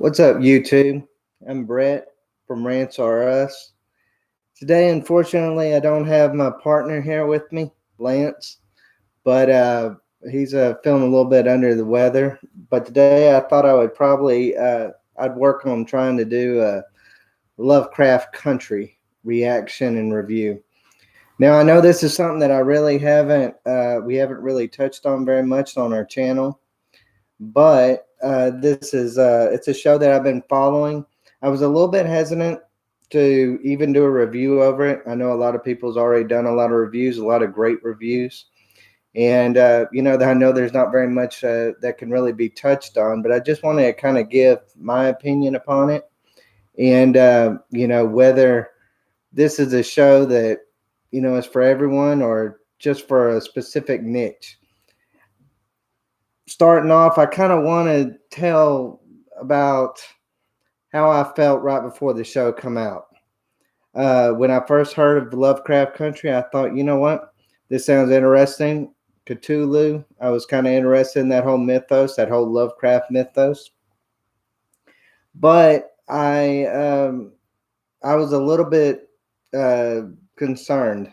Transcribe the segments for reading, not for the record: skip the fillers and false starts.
What's up, YouTube? I'm Brett from Rants Us. Today, unfortunately, I don't have my partner here with me, Lance, but he's feeling a little bit under the weather. But today, I thought I would probably I'd work on trying to do a Lovecraft Country reaction and review. Now, I know this is something that I really haven't we haven't really touched on very much on our channel. But this is it's a show that I've been following. I was a little bit hesitant to even do a review over it. I know a lot of people's already done a lot of reviews, a lot of great reviews, and I know there's not very much that can really be touched on. But I just wanted to kind of give my opinion upon it, and whether this is a show that is for everyone or just for a specific niche. Starting off, I kind of want to tell about how I felt right before the show come out. When I first heard of Lovecraft Country, I thought, you know what, this sounds interesting. Cthulhu. I was kind of interested in that whole mythos, that whole Lovecraft mythos. But I was a little bit concerned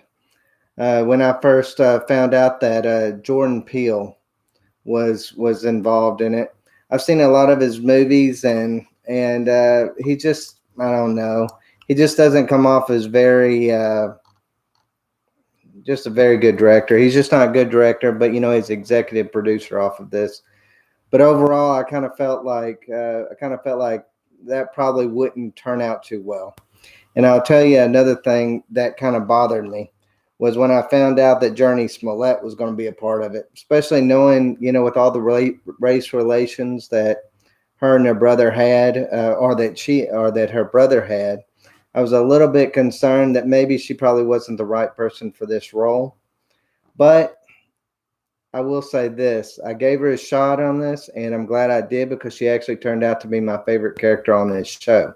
when I first found out that Jordan Peele was involved in it. I've seen a lot of his movies, and he just, I don't know, he just doesn't come off as very just a very good director. He's just not a good director, but he's executive producer off of this. But overall, I kind of felt like that probably wouldn't turn out too well. And I'll tell you another thing that kind of bothered me was when I found out that Journey Smollett was going to be a part of it, especially knowing, with all the race relations that her and her brother had, or that her brother had. I was a little bit concerned that maybe she probably wasn't the right person for this role. But I will say this, I gave her a shot on this, and I'm glad I did, because she actually turned out to be my favorite character on this show.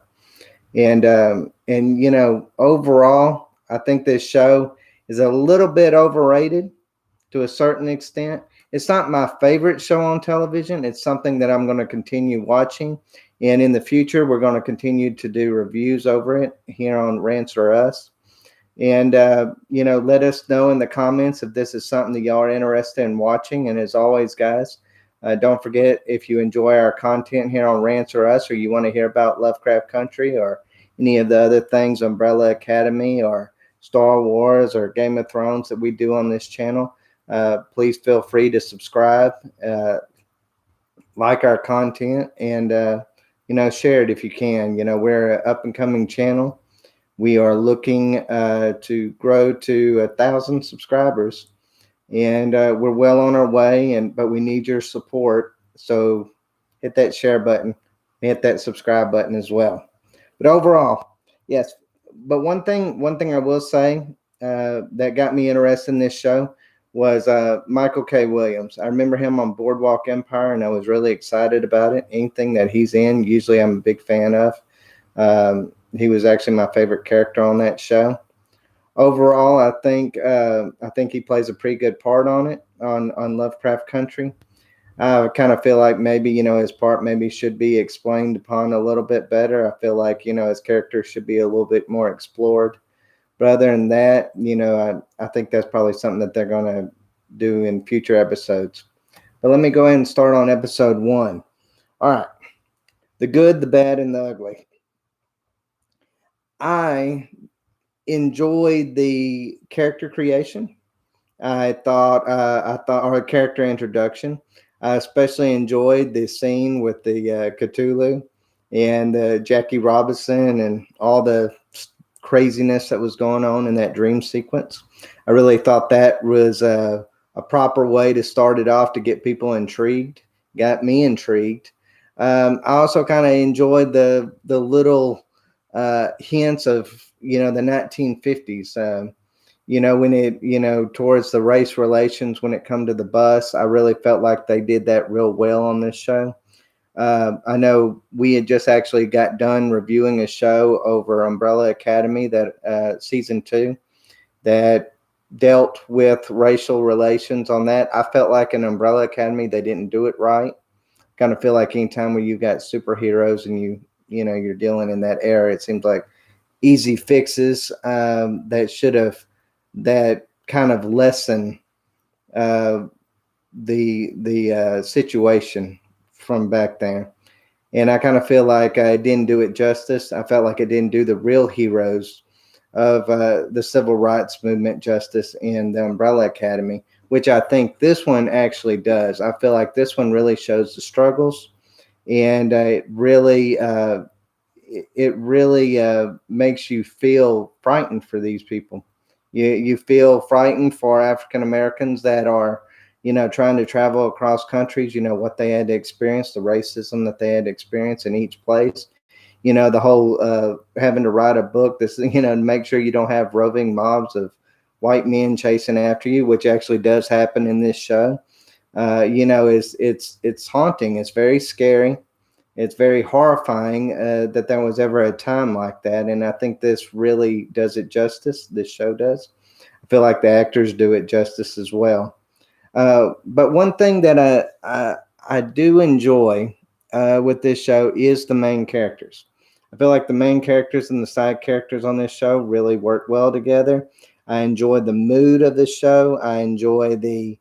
And overall, I think this show is a little bit overrated to a certain extent. It's not my favorite show on television. It's something that I'm going to continue watching. And in the future, we're going to continue to do reviews over it here on Rants Us. And, let us know in the comments if this is something that y'all are interested in watching. And as always, guys, don't forget, if you enjoy our content here on Rants Us, or you want to hear about Lovecraft Country or any of the other things, Umbrella Academy or Star Wars or Game of Thrones, that we do on this channel, please feel free to subscribe, like our content, and share it if you can. We're an up and coming channel. We are looking to grow to 1,000 subscribers, and we're well on our way. But we need your support. So hit that share button, hit that subscribe button as well. But overall, yes. But one thing I will say that got me interested in this show was Michael K. Williams. I remember him on Boardwalk Empire, and I was really excited about it. Anything that he's in, usually I'm a big fan of. He was actually my favorite character on that show. Overall, I think he plays a pretty good part on it, on Lovecraft Country. I kind of feel like maybe, his part maybe should be explained upon a little bit better. I feel like, his character should be a little bit more explored. But other than that, I think that's probably something that they're going to do in future episodes. But let me go ahead and start on episode 1. All right. The Good, the Bad, and the Ugly. I enjoyed the character creation. I thought our character introduction. I especially enjoyed the scene with the Cthulhu and Jackie Robinson and all the craziness that was going on in that dream sequence. I really thought that was a proper way to start it off to get people intrigued. Got me intrigued. I also kind of enjoyed the little hints of the 1950s. When it, towards the race relations, when it come to the bus, I really felt like they did that real well on this show. I know we had just actually got done reviewing a show over Umbrella Academy, that season 2, that dealt with racial relations on that. I felt like in Umbrella Academy, they didn't do it right. Kind of feel like anytime where you got superheroes and you're dealing in that era, it seems like easy fixes that kind of lessen uh, the situation from back then. And I kind of feel like I didn't do it justice. I felt like I didn't do the real heroes of the civil rights movement justice in the Umbrella Academy, which I think this one actually does. I feel like this one really shows the struggles, and it really makes you feel frightened for these people. You feel frightened for African Americans that are, trying to travel across countries. What they had to experience, the racism that they had to experience in each place. The whole having to write a book that's to make sure you don't have roving mobs of white men chasing after you, which actually does happen in this show. Is it's haunting. It's very scary. It's very horrifying that there was ever a time like that, and I think this really does it justice. This show does. I feel like the actors do it justice as well. But one thing that I do enjoy with this show is the main characters. I feel like the main characters and the side characters on this show really work well together. I enjoy the mood of the show. I enjoy the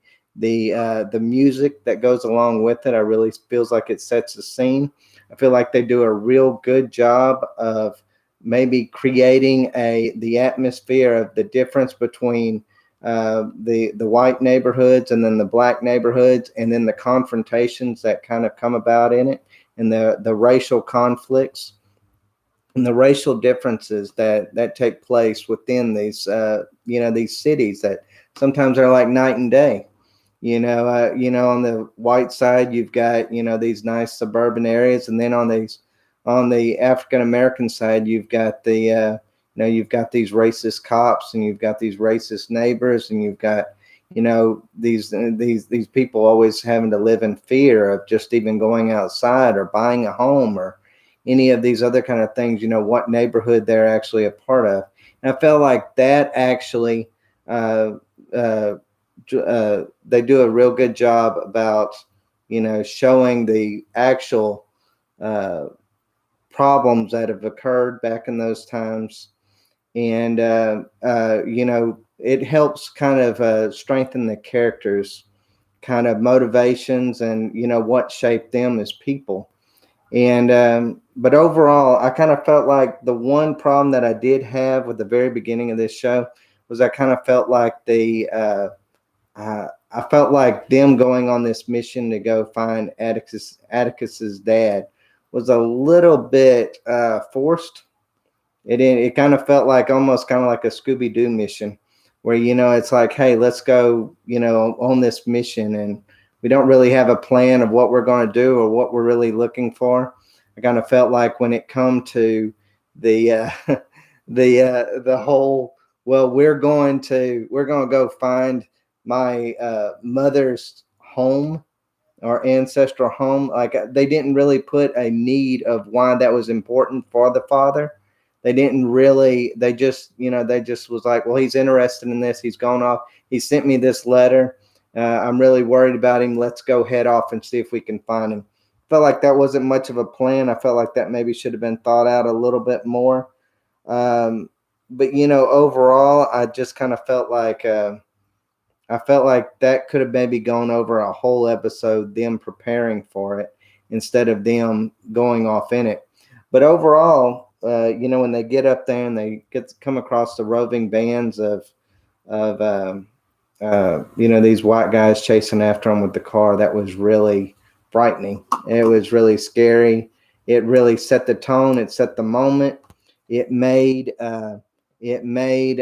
music that goes along with it. I really feels like it sets the scene. I feel like they do a real good job of maybe creating the atmosphere of the difference between the white neighborhoods and then the black neighborhoods, and then the confrontations that kind of come about in it, and the racial conflicts and the racial differences that take place within these cities that sometimes are like night and day. On the white side, you've got these nice suburban areas, and then on the African American side, you've got you've got these racist cops, and you've got these racist neighbors, and you've got these people always having to live in fear of just even going outside or buying a home or any of these other kind of things. What neighborhood they're actually a part of, and I felt like that actually. They do a real good job about showing the actual problems that have occurred back in those times, and it helps kind of strengthen the characters kind of motivations and what shaped them as people. And but overall, I kind of felt like the one problem that I did have with the very beginning of this show was I kind of felt like I felt like them going on this mission to go find Atticus's dad was a little bit forced. It kind of felt like almost kind of like a Scooby Doo mission, where it's like, hey, let's go on this mission, and we don't really have a plan of what we're going to do or what we're really looking for. I kind of felt like when it come to the the whole, well, we're going to go find my mother's home or ancestral home. Like, they didn't really put a need of why that was important for the father. They didn't really. They just was like, well, he's interested in this. He's gone off. He sent me this letter. I'm really worried about him. Let's go head off and see if we can find him. Felt like that wasn't much of a plan. I felt like that maybe should have been thought out a little bit more. But overall, I just kind of felt like that could have maybe gone over a whole episode, them preparing for it instead of them going off in it. But overall, when they get up there and they come across the roving bands of these white guys chasing after them with the car, that was really frightening. It was really scary. It really set the tone. It set the moment. It made it made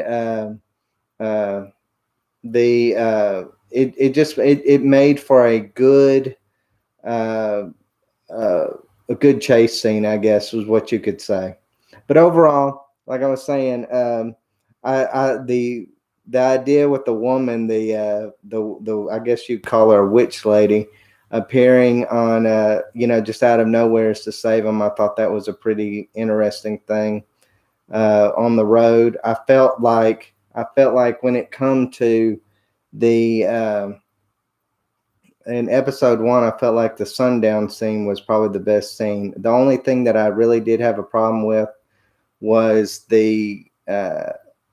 for uh, a good chase scene, I guess, was what you could say. But overall, like I was saying, the idea with the woman, the I guess you'd call her a witch lady, appearing on just out of nowhere to save him, I thought that was a pretty interesting thing. On the road, I felt like when it come to the in episode one, I felt like the sundown scene was probably the best scene. The only thing that I really did have a problem with was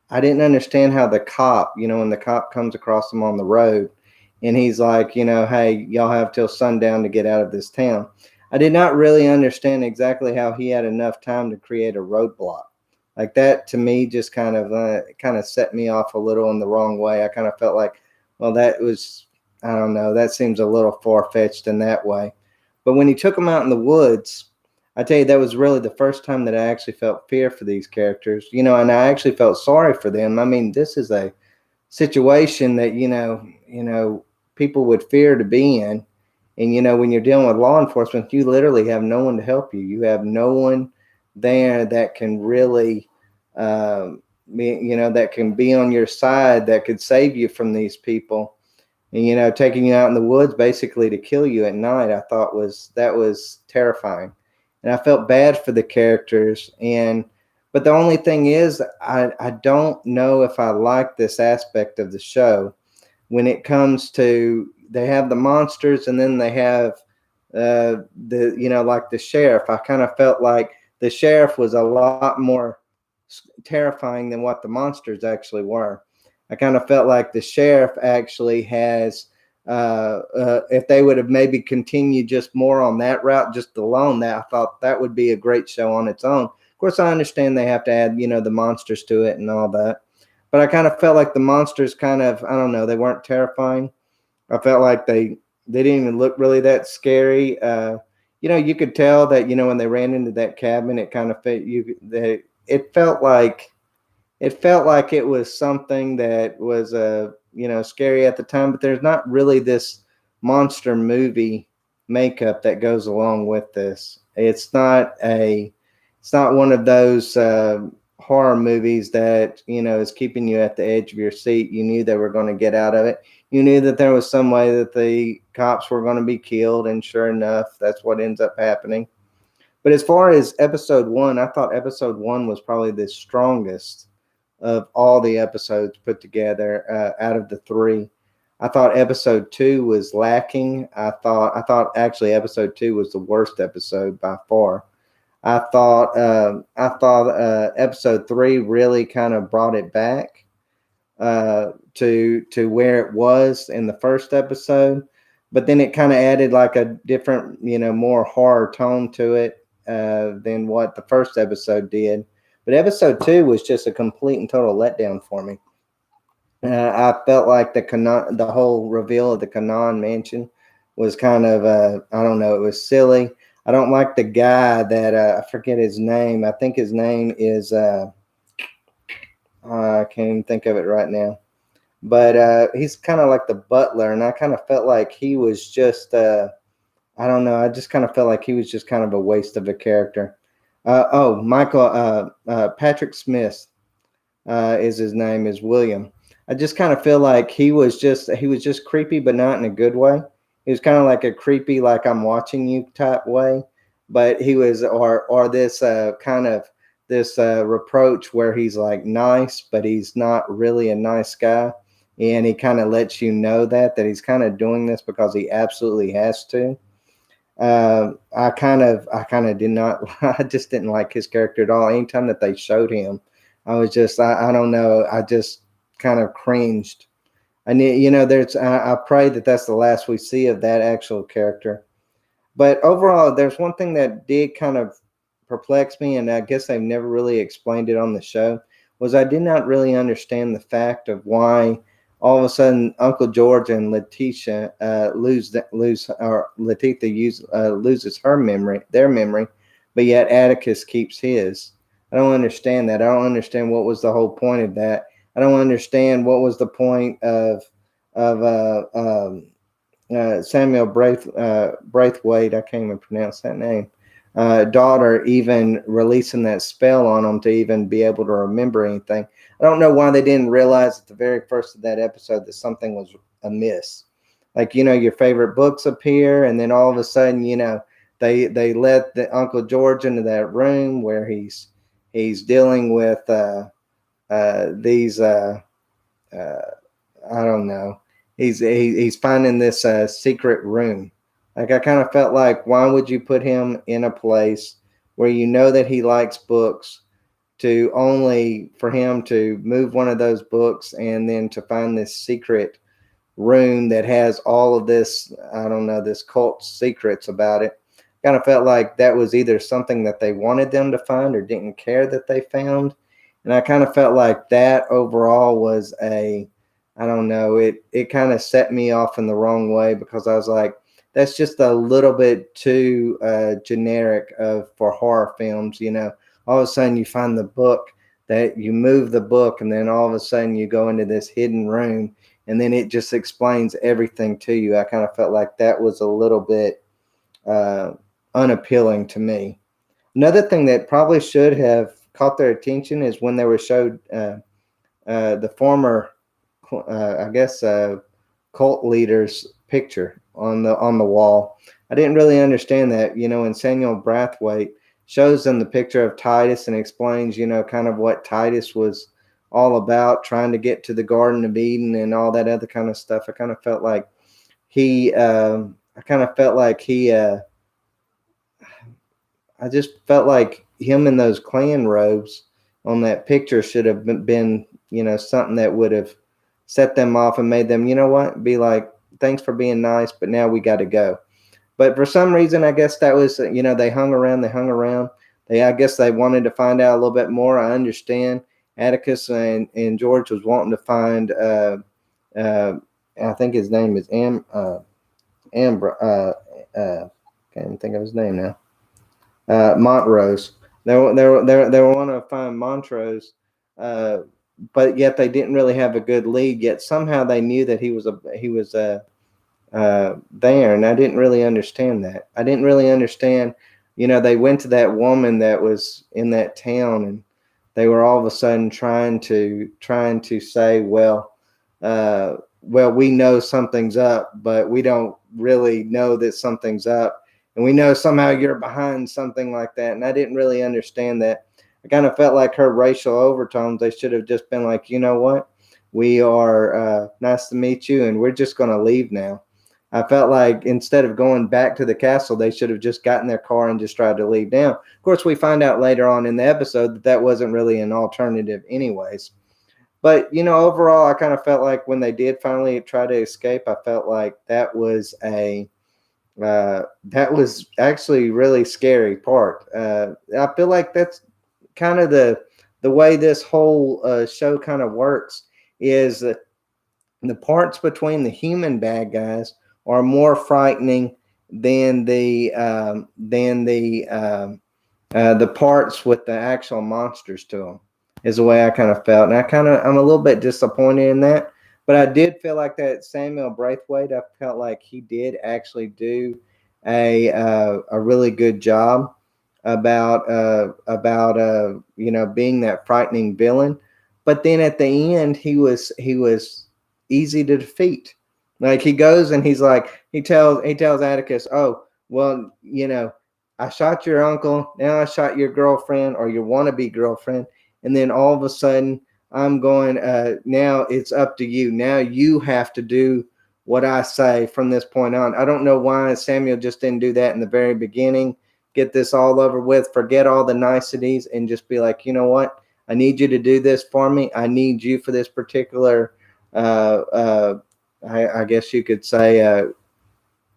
I didn't understand how the cop, when the cop comes across them on the road and he's like, hey, y'all have till sundown to get out of this town. I did not really understand exactly how he had enough time to create a roadblock. Like that to me just kind of set me off a little in the wrong way. I kind of felt like, well, that was, I don't know, that seems a little far fetched in that way. But when he took them out in the woods, I tell you, that was really the first time that I actually felt fear for these characters, and I actually felt sorry for them. I mean, this is a situation that, people would fear to be in. And, when you're dealing with law enforcement, you literally have no one to help you. You have no one there that can really, that can be on your side, that could save you from these people. And, taking you out in the woods basically to kill you at night, I thought that was terrifying. And I felt bad for the characters. But the only thing is, I don't know if I like this aspect of the show when it comes to, they have the monsters and then they have like the sheriff. I kind of felt like the sheriff was a lot more terrifying than what the monsters actually were. I kind of felt like the sheriff actually has, if they would have maybe continued just more on that route, just alone, that I thought that would be a great show on its own. Of course, I understand they have to add, the monsters to it and all that. But I kind of felt like the monsters kind of, I don't know, they weren't terrifying. I felt like they didn't even look really that scary. You could tell that, when they ran into that cabin, it kind of it felt like it was something that was scary at the time, but there's not really this monster movie makeup that goes along with this. It's not one of those horror movies that is keeping you at the edge of your seat. You knew they were going to get out of it. You knew that there was some way that the cops were going to be killed, and sure enough, that's what ends up happening. But as far as episode one, I thought episode one was probably the strongest of all the episodes put together out of the three. I thought episode two was lacking. I thought actually episode two was the worst episode by far. I thought episode three really kind of brought it back to where it was in the first episode, but then it kind of added like a different, more horror tone to it than what the first episode did. But episode two was just a complete and total letdown for me. I felt like the whole reveal of the Canaan mansion was kind of, I don't know, it was silly. I don't like the guy that I forget his name. I think his name is I can't even think of it right now. But he's kind of like the butler, and I kind of felt like he was just I don't know. I just kind of felt like he was just kind of a waste of a character. Patrick Smith is his name, is William. I just kind of feel like he was just creepy, but not in a good way. He was kind of like a creepy, like I'm watching you type way, but he was, or this kind of this reproach where he's like nice, but he's not really a nice guy, and he kind of lets you know that he's kind of doing this because he absolutely has to. I kind of did not, I just didn't like his character at all. Anytime that they showed him, I was just, I don't know, I just kind of cringed. I need, I pray that that's the last we see of that actual character. But overall, there's one thing that did kind of perplex me, and I guess they've never really explained it on the show, was I did not really understand the fact of why all of a sudden Uncle George and Letitia loses their memory, but yet Atticus keeps his. I don't understand that. I don't understand what was the whole point of that. I don't understand what was the point of Samuel Braithwaite. I can't even pronounce that name. Daughter even releasing that spell on them to even be able to remember anything. I don't know why they didn't realize at the very first of that episode that something was amiss. Like, your favorite books appear, and then all of a sudden, they let the Uncle George into that room where he's dealing with these I don't know. he's finding this secret room. Like I kind of felt like, why would you put him in a place where you know that he likes books, to only for him to move one of those books and then to find this secret room that has all of this, I don't know, this cult secrets about it. Kind of felt like that was either something that they wanted them to find or didn't care that they found. And I kind of felt like that overall was I don't know, it kind of set me off in the wrong way, because I was like, that's just a little bit too generic for horror films. All of a sudden you find the book, that you move the book, and then all of a sudden you go into this hidden room, and then it just explains everything to you. I kind of felt like that was a little bit uh, unappealing to me. Another thing that probably should have caught their attention is when they were showed the former, I guess, cult leader's picture on the wall. I didn't really understand that. And Samuel Brathwaite shows them the picture of Titus and explains, kind of what Titus was all about, trying to get to the Garden of Eden and all that other kind of stuff. I kind of felt like he, I just felt like him in those clan robes on that picture should have been, something that would have set them off and made them, be like, thanks for being nice, but now we got to go. But for some reason, I guess that was, they hung around. I guess they wanted to find out a little bit more. I understand Atticus and George was wanting to find, I think his name is can't even think of his name now. Montrose. They want to find Montrose, but yet they didn't really have a good lead. Yet somehow they knew that he was there, and I didn't really understand that. I didn't really understand. They went to that woman that was in that town, and they were all of a sudden trying to say, well, we know something's up, but we don't really know that something's up. And we know somehow you're behind something like that. And I didn't really understand that. I kind of felt like her racial overtones, they should have just been like, you know what? We are nice to meet you, and we're just going to leave now. I felt like instead of going back to the castle, they should have just gotten their car and just tried to leave now. Of course, we find out later on in the episode that wasn't really an alternative anyways. But, overall, I kind of felt like when they did finally try to escape, I felt like that was actually really scary part. I feel like that's kind of the way this whole show kind of works, is that the parts between the human bad guys are more frightening than the parts with the actual monsters to them, is the way I kind of felt. And I'm a little bit disappointed in that. But I did feel like that Samuel Braithwaite, I felt like he did actually do a really good job about being that frightening villain. But then at the end, he was easy to defeat. Like he goes and he's like, he tells Atticus, oh, well, I shot your uncle, now I shot your girlfriend or your wannabe girlfriend, and then all of a sudden I'm going, now it's up to you. Now you have to do what I say from this point on. I don't know why Samuel just didn't do that in the very beginning. Get this all over with, forget all the niceties, and just be like, you know what? I need you to do this for me. I need you for this particular, I guess you could say,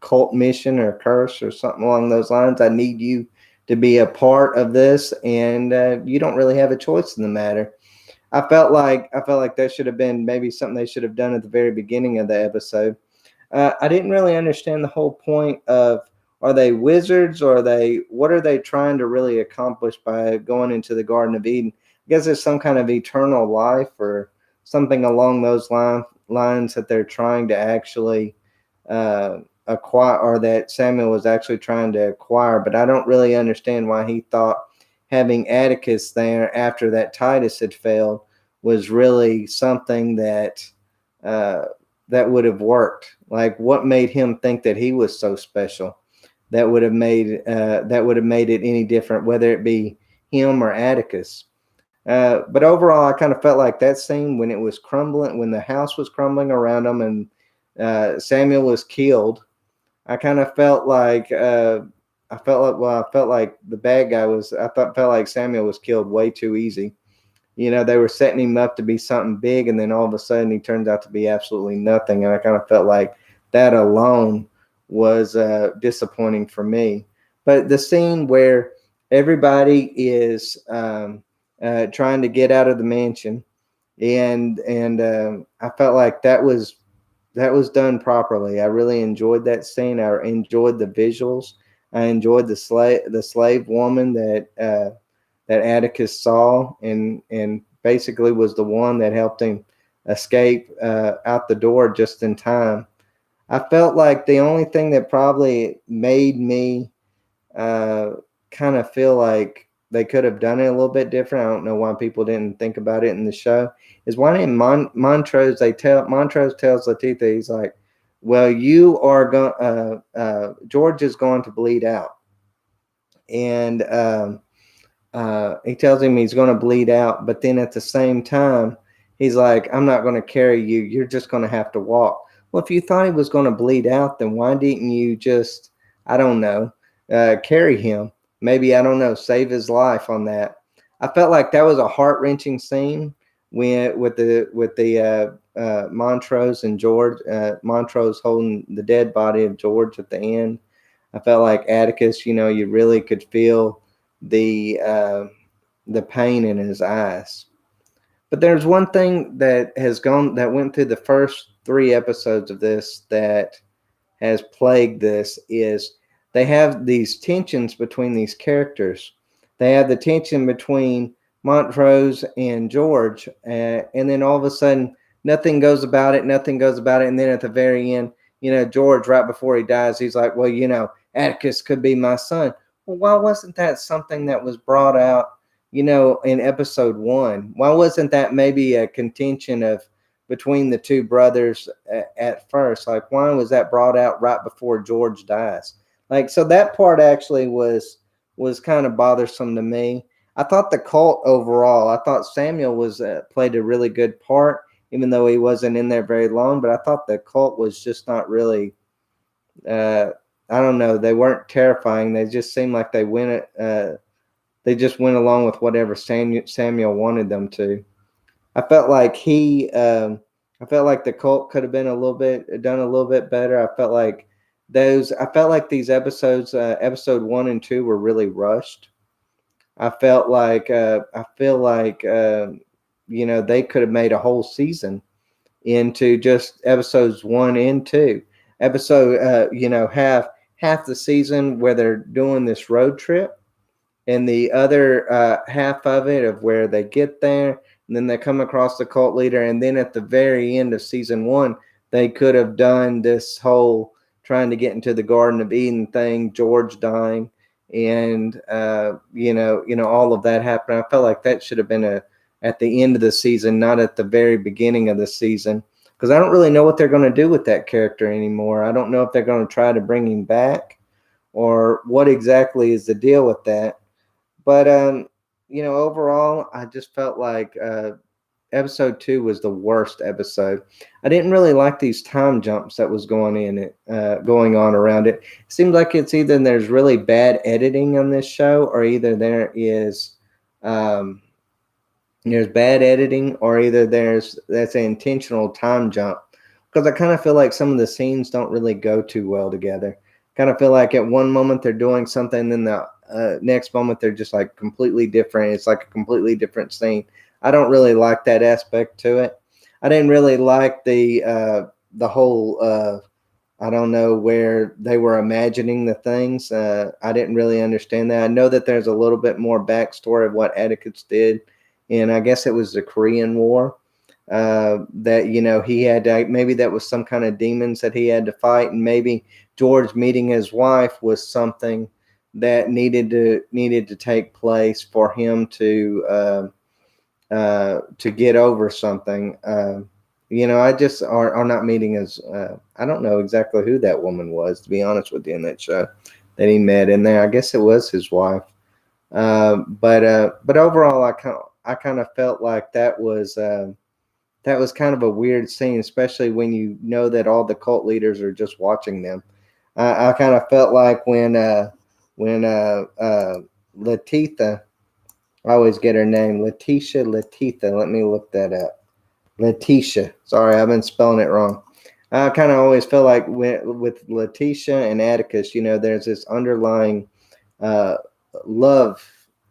cult mission or curse or something along those lines. I need you to be a part of this, and you don't really have a choice in the matter. I felt like that should have been maybe something they should have done at the very beginning of the episode. I didn't really understand the whole point of, are they wizards, or what are they trying to really accomplish by going into the Garden of Eden? I guess there's some kind of eternal life or something along those lines that they're trying to actually acquire, or that Samuel was actually trying to acquire. But I don't really understand why he thought having Atticus there after that Titus had failed was really something that would have worked. Like, what made him think that he was so special that would have made it any different, whether it be him or Atticus? But overall, I kind of felt like that scene when it was crumbling, when the house was crumbling around them, and Samuel was killed, I kind of felt like I felt like the bad guy was. Felt like Samuel was killed way too easy. They were setting him up to be something big, and then all of a sudden he turns out to be absolutely nothing. And I kind of felt like that alone was disappointing for me. But the scene where everybody is trying to get out of the mansion, and I felt like that was done properly. I really enjoyed that scene. I enjoyed the visuals. I enjoyed the slave woman that Atticus saw, and basically was the one that helped him escape out the door just in time. I felt like the only thing that probably made me uh, kind of feel like they could have done it a little bit different. I don't know why people didn't think about it in the show. Is why didn't Montrose? Montrose tells Letitia, he's like, "Well, you are going. George is going to bleed out," and he tells him he's going to bleed out, but then at the same time, he's like, "I'm not going to carry you. You're just going to have to walk." Well, if you thought he was going to bleed out, then why didn't you just, I don't know, carry him? Maybe, I don't know, save his life on that. I felt like that was a heart wrenching scene with the Montrose and George, Montrose holding the dead body of George at the end. I felt like Atticus, you really could feel the uh, the pain in his eyes. But there's one thing that went through the first three episodes of this that has plagued this is they have these tensions between these characters. They have the tension between Montrose and George, and then all of a sudden, nothing goes about it. Nothing goes about it, and then at the very end, George, right before he dies, he's like, "Well, Atticus could be my son." Well, why wasn't that something that was brought out, in episode one? Why wasn't that maybe a contention of between the two brothers at first? Like, why was that brought out right before George dies? Like, so that part actually was kind of bothersome to me. I thought the cult overall, I thought Samuel was played a really good part, even though he wasn't in there very long. But I thought the cult was just not really. Uh, I don't know. They weren't terrifying. They just seemed like they went. They just went along with whatever Samuel wanted them to. I felt like I felt like the cult could have been done a little bit better. I felt like these episodes, episode 1 and 2, were really rushed. I feel like they could have made a whole season into just episodes 1 and 2. Half the season where they're doing this road trip, and the other half of it of where they get there, and then they come across the cult leader, and then at the very end of season 1, they could have done this whole trying to get into the Garden of Eden thing, George dying, and all of that happened. I felt like that should have been at the end of the season, not at the very beginning of the season, because I don't really know what they're going to do with that character anymore. I don't know if they're going to try to bring him back or what exactly is the deal with that. But overall, I just felt like episode 2 was the worst episode. I didn't really like these time jumps that was going on around it. It seems like it's either there's really bad editing on this show, or either there's bad editing, or either that's an intentional time jump. Because I kind of feel like some of the scenes don't really go too well together. Kind of feel like at one moment they're doing something, then the next moment they're just like completely different. It's like a completely different scene. I don't really like that aspect to it. I didn't really like the whole I don't know where they were imagining the things. I didn't really understand that. I know that there's a little bit more backstory of what Atticus did, and I guess it was the Korean War. That he had to, maybe that was some kind of demons that he had to fight, and maybe George meeting his wife was something that needed to take place for him to get over something. I just are not meeting as I don't know exactly who that woman was, to be honest with you, in that show that he met in there. I guess it was his wife. But overall, I kind of felt like that was that was kind of a weird scene, especially when you know that all the cult leaders are just watching them. I kind of felt like when Latifah, I always get her name, Latifah. Let me look that up. Letitia. Sorry, I've been spelling it wrong. I kind of always feel like with Letitia and Atticus, there's this underlying uh, love,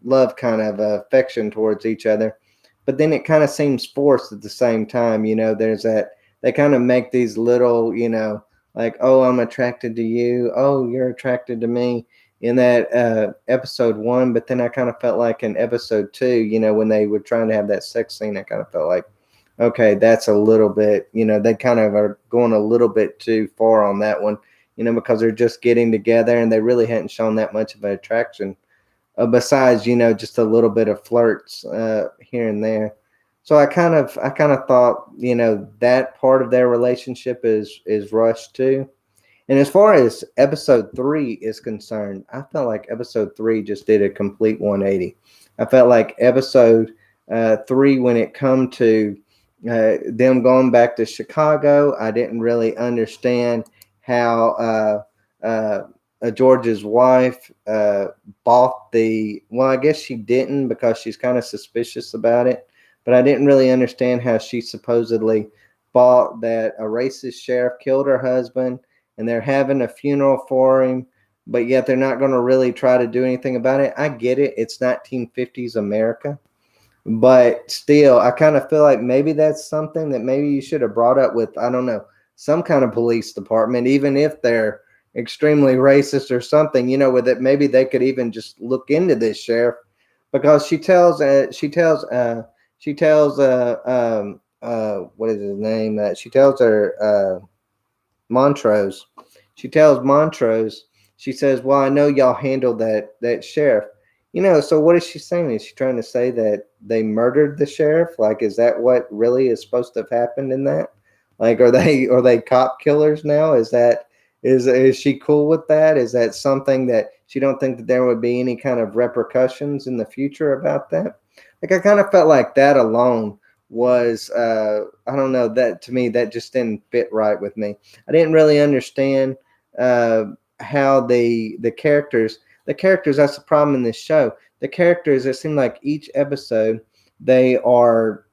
love kind of affection towards each other, but then it kind of seems forced at the same time. There's that they kind of make these little, like, oh, I'm attracted to you, oh, you're attracted to me in that episode one, but then I kind of felt like in episode two, when they were trying to have that sex scene, I kind of felt like, okay, that's a little bit, they kind of are going a little bit too far on that one, because they're just getting together and they really hadn't shown that much of an attraction, besides, just a little bit of flirts here and there. So I kind of thought, that part of their relationship is rushed too. And as far as episode three is concerned, I felt like episode three just did a complete 180. I felt like episode three, when it come to them going back to Chicago, I didn't really understand how George's wife bought the. Well, I guess she didn't because she's kind of suspicious about it. But I didn't really understand how she supposedly bought that a racist sheriff killed her husband and they're having a funeral for him, but yet they're not going to really try to do anything about it. I get it. It's 1950s America. But still, I kind of feel like maybe that's something that maybe you should have brought up with, I don't know, some kind of police department, even if they're extremely racist or something, with it. Maybe they could even just look into this sheriff, because what is his name? She tells her, Montrose. She tells Montrose, she says, well, I know y'all handled that sheriff. So what is she saying? Is she trying to say that they murdered the sheriff? Like, is that what really is supposed to have happened in that? Like, are they cop killers now? Is she cool with that? Is that something that she don't think that there would be any kind of repercussions in the future about that? Like, I kind of felt like that alone was I don't know, that to me that just didn't fit right with me. I didn't really understand uh, how the characters, that's the problem in this show. The characters, it seemed like each episode they are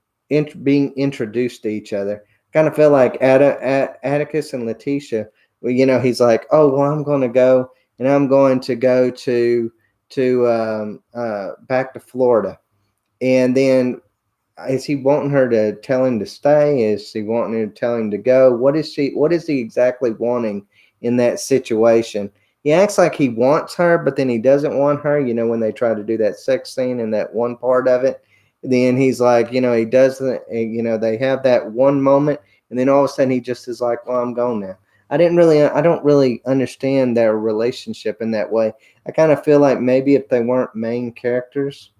being introduced to each other. Kind of feel like Atticus and Letitia. Well, he's like, oh well, I'm going to go and I'm going to go to back to Florida, and then is he wanting her to tell him to stay? Is he wanting her to tell him to go? What is he exactly wanting in that situation? He acts like he wants her, but then he doesn't want her, when they try to do that sex scene in that one part of it. Then he's like, he doesn't, they have that one moment, and then all of a sudden he just is like, well, I'm gone now. I don't really understand their relationship in that way. I kind of feel like maybe if they weren't main characters,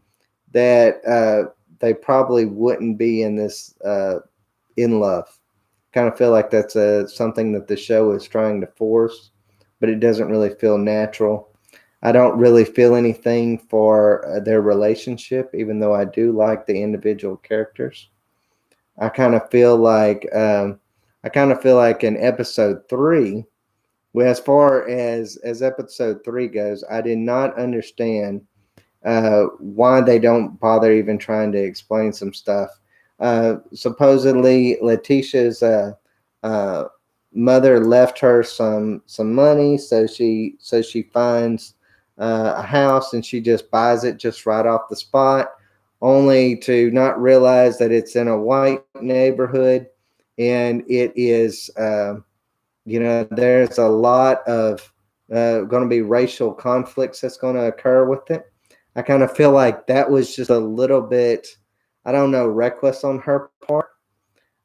that they probably wouldn't be in this in love. Kind of feel like that's something that the show is trying to force, but it doesn't really feel natural. I don't really feel anything for their relationship, even though I do like the individual characters. I kind of feel like in episode three, well, as far as episode three goes, I did not understand why they don't bother even trying to explain some stuff. Supposedly, Letitia's uh, mother left her some money, so she finds a house and she just buys it just right off the spot, only to not realize that it's in a white neighborhood, and it is there's a lot of going to be racial conflicts that's going to occur with it. I kind of feel like that was just a little bit, I don't know, reckless on her part.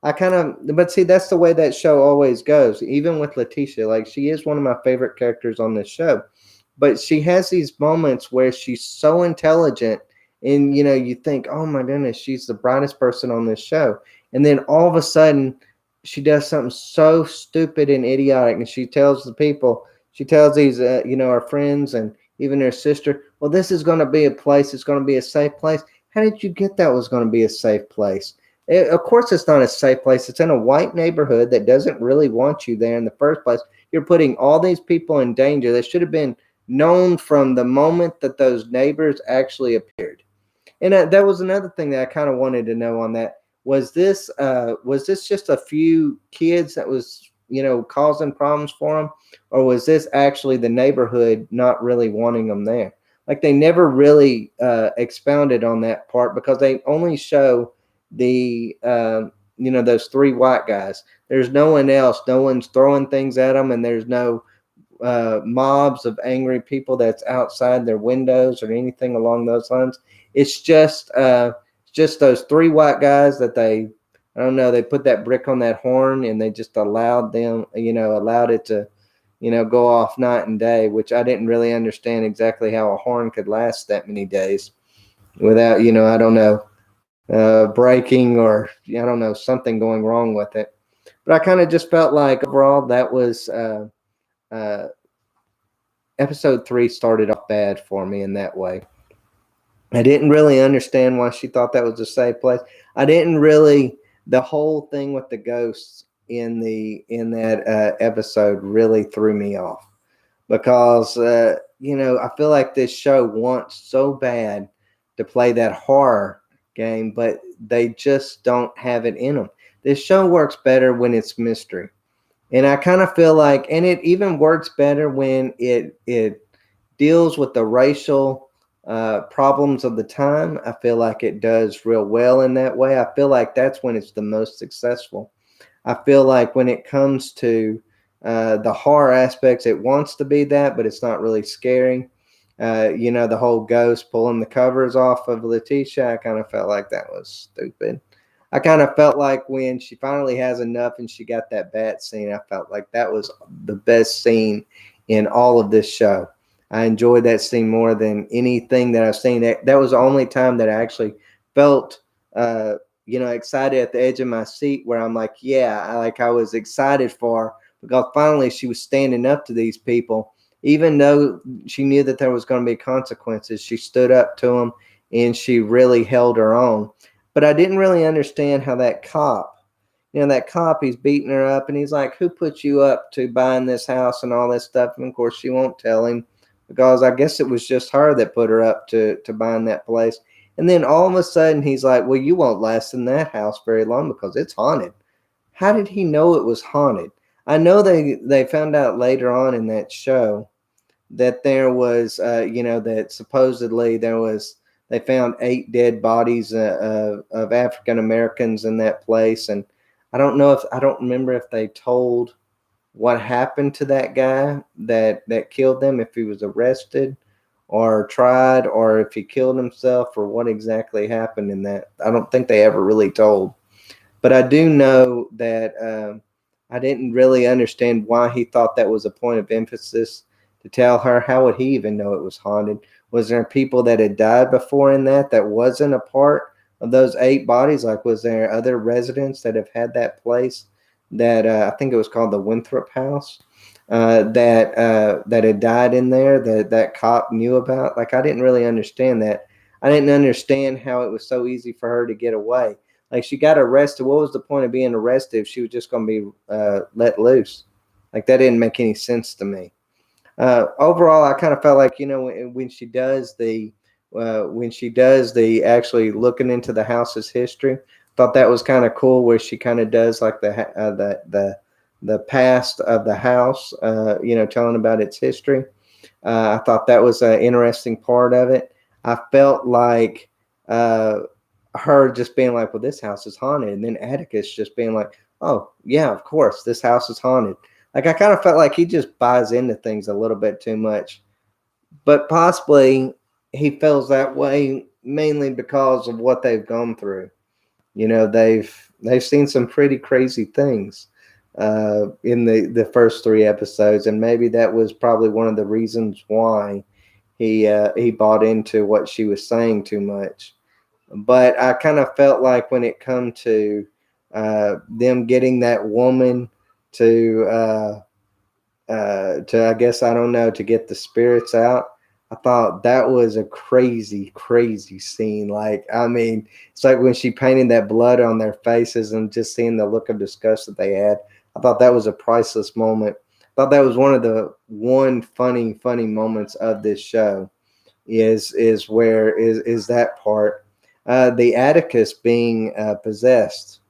But see, that's the way that show always goes. Even with Letitia, like, she is one of my favorite characters on this show, but she has these moments where she's so intelligent, and you think, oh my goodness, she's the brightest person on this show, and then all of a sudden, she does something so stupid and idiotic, and she tells these, her friends and even her sister, well, this is going to be a place, it's going to be a safe place. How did you get that was going to be a safe place? Of course, it's not a safe place. It's in a white neighborhood that doesn't really want you there in the first place. You're putting all these people in danger. That should have been known from the moment that those neighbors actually appeared. And that was another thing that I kind of wanted to know on that. Was this just a few kids that was, causing problems for them, or was this actually the neighborhood not really wanting them there? Like they never really expounded on that part because they only show the those three white guys. There's no one else. No one's throwing things at them, and there's no mobs of angry people that's outside their windows or anything along those lines. It's just those three white guys that I don't know, they put that brick on that horn and they just allowed it to, go off night and day, which I didn't really understand exactly how a horn could last that many days without, I don't know, breaking or, I don't know, something going wrong with it. But I kind of just felt like overall that was, uh, episode 3 started off bad for me in that way. I didn't really understand why she thought that was a safe place. I didn't really the whole thing with the ghosts in that episode really threw me off because I feel like this show wants so bad to play that horror game, but they just don't have it in them. This show works better when it's mystery. And I kind of feel like, and it even works better when it deals with the racial problems of the time. I feel like it does real well in that way. I feel like that's when it's the most successful. I feel like when it comes to the horror aspects, it wants to be that, but it's not really scary. The whole ghost pulling the covers off of Letitia, I kind of felt like that was stupid. I kind of felt like when she finally has enough and she got that bat scene, I felt like that was the best scene in all of this show. I enjoyed that scene more than anything that I've seen. That was the only time that I actually felt, excited at the edge of my seat where I'm like, yeah, I was excited for her because finally she was standing up to these people. Even though she knew that there was going to be consequences, she stood up to them and she really held her own. But I didn't really understand how that cop, he's beating her up and he's like, who put you up to buying this house and all this stuff? And of course, she won't tell him because I guess it was just her that put her up to buying that place. And then all of a sudden, he's like, well, you won't last in that house very long because it's haunted. How did he know it was haunted? I know they found out later on in that show that there was, that supposedly they found 8 dead bodies of African Americans in that place. And I don't remember if they told what happened to that guy that killed them, if he was arrested or tried, or if he killed himself, or what exactly happened in that. I don't think they ever really told. But I do know that I didn't really understand why he thought that was a point of emphasis to tell her. How would he even know it was haunted? Was there people that had died before in that wasn't a part of those 8 bodies? Like, was there other residents that have had that place that I think it was called the Winthrop House that had died in there that cop knew about? Like, I didn't really understand that. I didn't understand how it was so easy for her to get away. Like, she got arrested. What was the point of being arrested if she was just going to be let loose? Like, that didn't make any sense to me. Overall, I kind of felt like, when she does the actually looking into the house's history, thought that was kind of cool, where she kind of does like the past of the house, telling about its history. I thought that was an interesting part of it. I felt like her just being like, well, this house is haunted. And then Atticus just being like, oh, yeah, of course, this house is haunted. Like, I kind of felt like he just buys into things a little bit too much. But possibly he feels that way mainly because of what they've gone through. They've seen some pretty crazy things in the first 3 episodes, and maybe that was probably one of the reasons why he bought into what she was saying too much. But I kind of felt like when it come to them getting that woman to I guess, I don't know, to get the spirits out, I thought that was a crazy, crazy scene. Like, I mean, it's like when she painted that blood on their faces and just seeing the look of disgust that they had. I thought that was a priceless moment. I thought that was one of the funny moments of this show is that part. The Atticus being possessed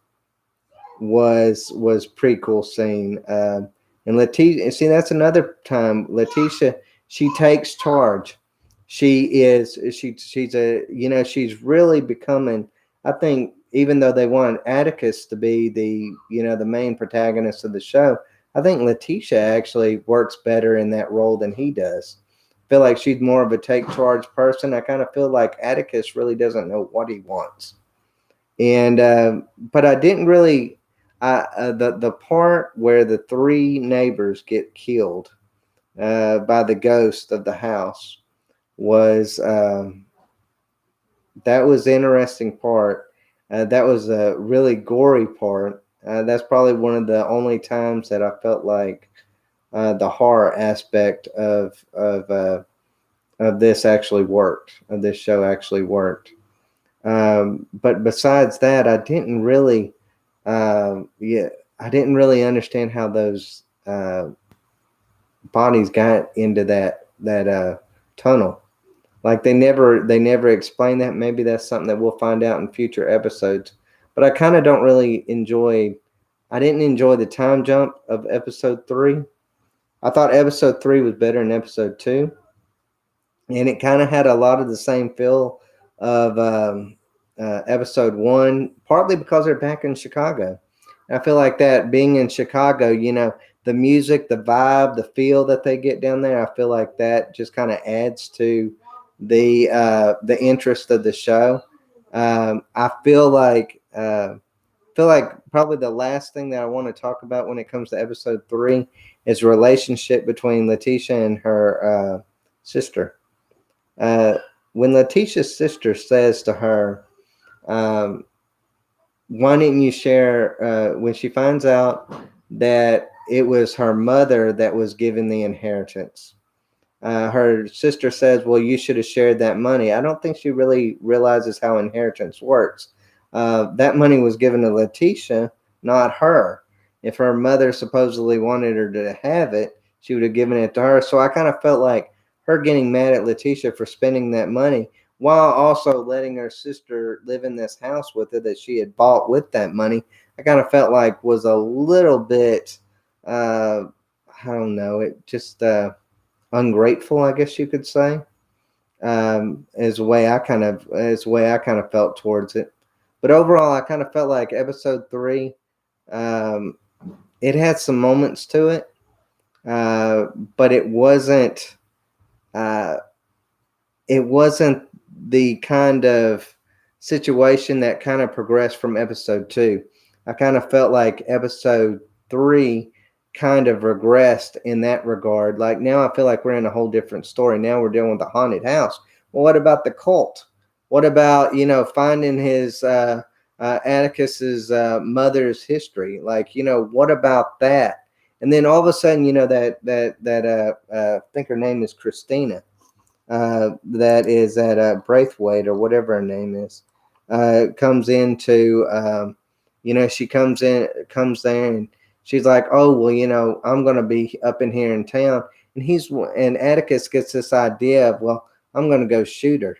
was pretty cool scene. And Letitia, see, that's another time. Letitia, she takes charge. She's a she's really becoming. I think even though they want Atticus to be the main protagonist of the show, I think Letitia actually works better in that role than he does. I feel like she's more of a take charge person. I kind of feel like Atticus really doesn't know what he wants. And but I didn't really the part where the three neighbors get killed by the ghost of the house was that was the interesting part. That was a really gory part. That's probably one of the only times that I felt like the horror aspect of this actually worked. Of this show actually worked. But besides that, I didn't really, I didn't really understand how those bodies got into that tunnel. Like they never explain that. Maybe that's something that we'll find out in future episodes. But I kind of don't really enjoy. I didn't enjoy the time jump of episode 3. I thought episode 3 was better than episode 2, and it kind of had a lot of the same feel of episode 1, partly because they're back in Chicago. And I feel like that being in Chicago, the music, the vibe, the feel that they get down there, I feel like that just kind of adds to the interest of the show. I feel like probably the last thing that I want to talk about when it comes to episode 3 is relationship between Letitia and her sister. Uh, when Letitia's sister says to her, um, why didn't you share, when she finds out that it was her mother that was given the inheritance, her sister says, well, you should have shared that money. I don't think she really realizes how inheritance works. That money was given to Letitia, not her. If her mother supposedly wanted her to have it, she would have given it to her. So I kind of felt like her getting mad at Letitia for spending that money while also letting her sister live in this house with her that she had bought with that money, I kind of felt like was a little bit, I don't know, it just ungrateful, I guess you could say, is the way I kind of felt towards it. But overall, I kind of felt like episode 3, um, it had some moments to it, but uh, it wasn't the kind of situation that kind of progressed from episode 2. I kind of felt like episode 3 kind of regressed in that regard. Like now I feel like we're in a whole different story. Now we're dealing with a haunted house. Well, what about the cult? What about, finding his Atticus's mother's history? Like, what about that? And then all of a sudden, I think her name is Christina, that is at Braithwaite or whatever her name is, comes into, she comes there and she's like, oh, well, I'm going to be up in here in town. And Atticus gets this idea of, well, I'm going to go shoot her.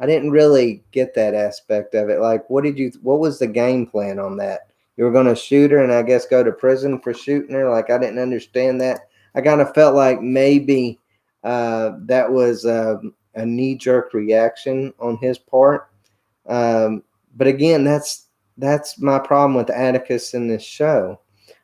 I didn't really get that aspect of it. Like, what was the game plan on that? You were going to shoot her and I guess go to prison for shooting her? Like, I didn't understand that. I kind of felt like maybe that was a knee-jerk reaction on his part. But again, that's my problem with Atticus in this show.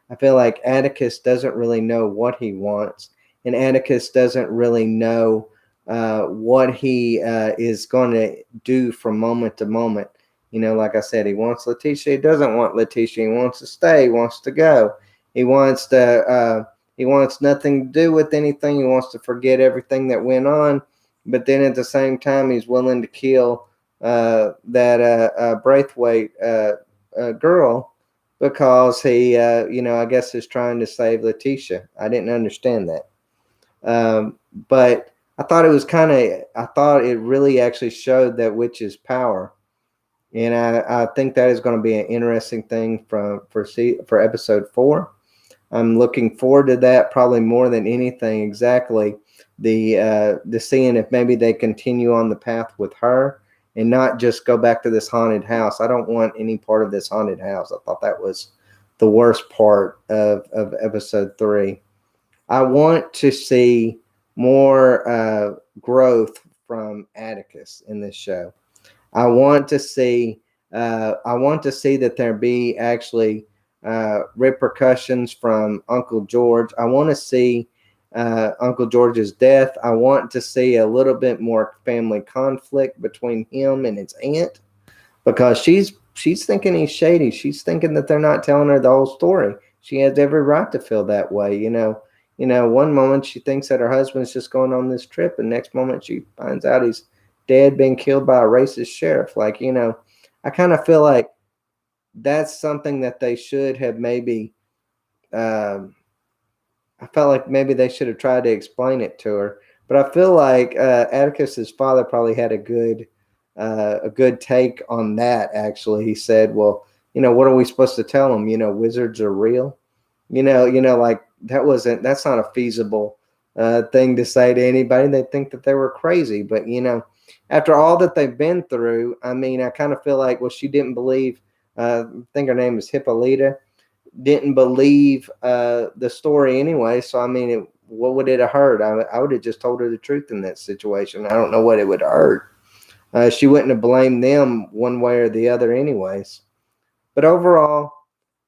I feel like Atticus doesn't really know what he wants, and Atticus doesn't really know what he is going to do from moment to moment. Like I said, he wants Letitia. He doesn't want Letitia. He wants to stay. He wants to go. He wants to. He wants nothing to do with anything. He wants to forget everything that went on. But then at the same time, he's willing to kill that Braithwaite girl because he, I guess is trying to save Letitia. I didn't understand that. But I thought it was kind of, I thought it really actually showed that witch's power. And I think that is going to be an interesting thing for episode 4. I'm looking forward to that probably more than anything. Exactly, the seeing if maybe they continue on the path with her and not just go back to this haunted house. I don't want any part of this haunted house. I thought that was the worst part of episode 3. I want to see more growth from Atticus in this show. I want to see. I want to see that there be actually repercussions from Uncle George. I want to see Uncle George's death. I want to see a little bit more family conflict between him and his aunt, because she's thinking he's shady. She's thinking that they're not telling her the whole story. She has every right to feel that way. One moment she thinks that her husband's just going on this trip, and next moment she finds out he's dead, being killed by a racist sheriff. I kind of feel like that's something that they should have maybe. I felt like maybe they should have tried to explain it to her, but I feel like Atticus's father probably had a good take on that. Actually, he said, "Well, what are we supposed to tell them? Wizards are real. Like that's not a feasible thing to say to anybody. They think that they were crazy, but after all that they've been through, I mean, I kind of feel like, well, she didn't believe. I think her name is Hippolyta. Didn't believe the story anyway. So I mean, what would it have hurt? I would have just told her the truth in that situation. I don't know what it would hurt. She wouldn't have blamed them one way or the other, anyways. But overall,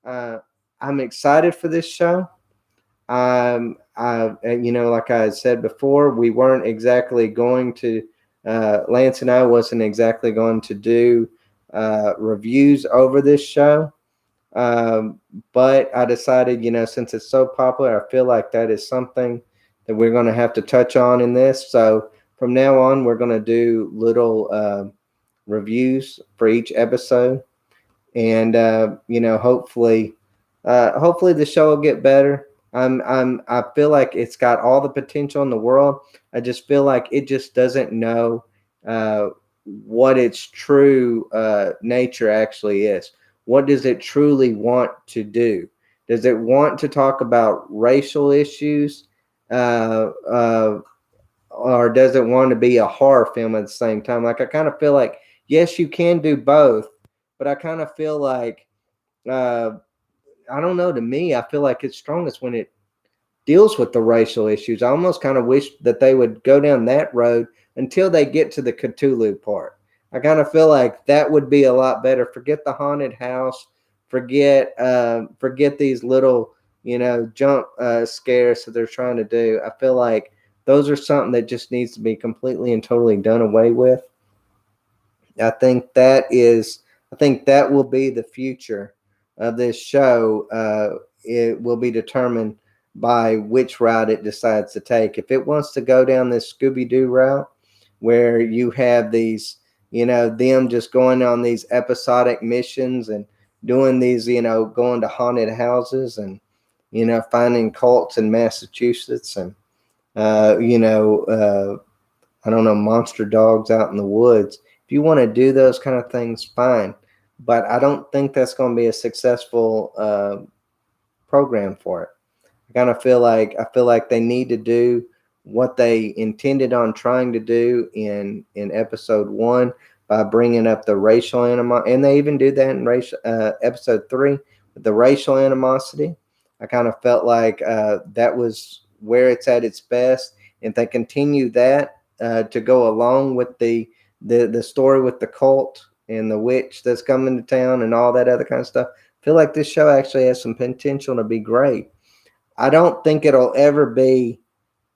I'm excited for this show. Like I said before, we weren't exactly going to. Lance and I wasn't exactly going to do reviews over this show. But I decided, since it's so popular, I feel like that is something that we're going to have to touch on in this. So from now on, we're going to do little reviews for each episode, and hopefully the show will get better. I feel like it's got all the potential in the world. I just feel like it just doesn't know what its true nature actually is. What does it truly want to do? Does it want to talk about racial issues, or does it want to be a horror film at the same time? Like, I kind of feel like, yes, you can do both, but I kind of feel like, I don't know, to me, I feel like it's strongest when it deals with the racial issues. I almost kind of wish that they would go down that road until they get to the Cthulhu part. I kind of feel like that would be a lot better. Forget the haunted house. Forget these little, jump scares that they're trying to do. I feel like those are something that just needs to be completely and totally done away with. I think that will be the future of this show. It will be determined by which route it decides to take. If it wants to go down this Scooby-Doo route, where you have these, them just going on these episodic missions and doing these, going to haunted houses and, finding cults in Massachusetts and, I don't know, monster dogs out in the woods. If you want to do those kind of things, fine. But I don't think that's going to be a successful program for it. I kind of feel like they need to do what they intended on trying to do in episode 1 by bringing up the racial animosity, and they even do that in episode 3 with the racial animosity. I kind of felt like that was where it's at its best, and they continue that to go along with the story with the cult and the witch that's coming to town and all that other kind of stuff. I feel like this show actually has some potential to be great. I don't think it'll ever be.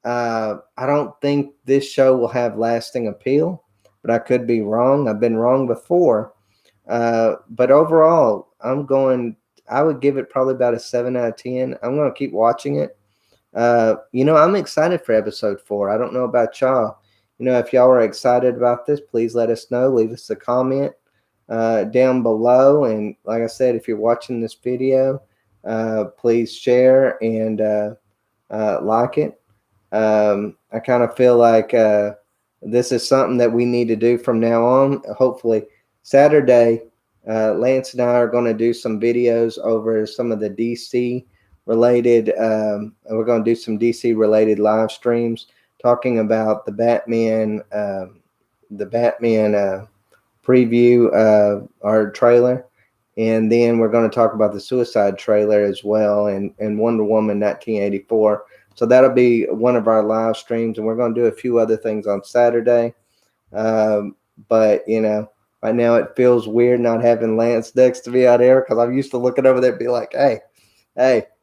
I don't think this show will have lasting appeal, but I could be wrong. I've been wrong before. But overall, I would give it probably about a 7 out of 10. I'm going to keep watching it. I'm excited for episode 4. I don't know about y'all. If y'all are excited about this, please let us know. Leave us a comment down below. And like I said, if you're watching this video, please share and like it. I kind of feel like this is something that we need to do from now on. Hopefully, Saturday, Lance and I are going to do some videos over some of the DC related. We're going to do some DC related live streams talking about the Batman, preview, our trailer. And then we're going to talk about the Suicide trailer as well, and Wonder Woman 1984. So that'll be one of our live streams, and we're going to do a few other things on Saturday. But right now it feels weird not having Lance next to me out there, because I'm used to looking over there and be like, hey,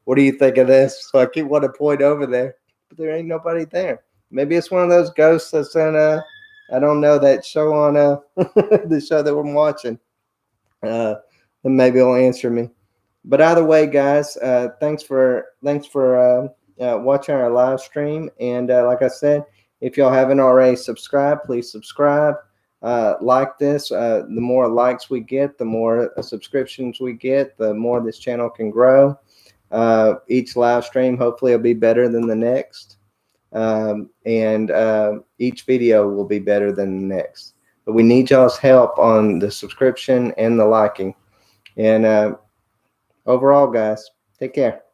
what do you think of this? So I keep wanting to point over there, but there ain't nobody there. Maybe it's one of those ghosts that's in I don't know, that show on the show that we're watching. And maybe it'll answer me. But either way, guys, thanks for watching our live stream. And like I said, if y'all haven't already subscribed, please subscribe. Like this. The more likes we get, the more subscriptions we get, the more this channel can grow. Each live stream hopefully will be better than the next. And each video will be better than the next. But we need y'all's help on the subscription and the liking. And overall, guys, take care.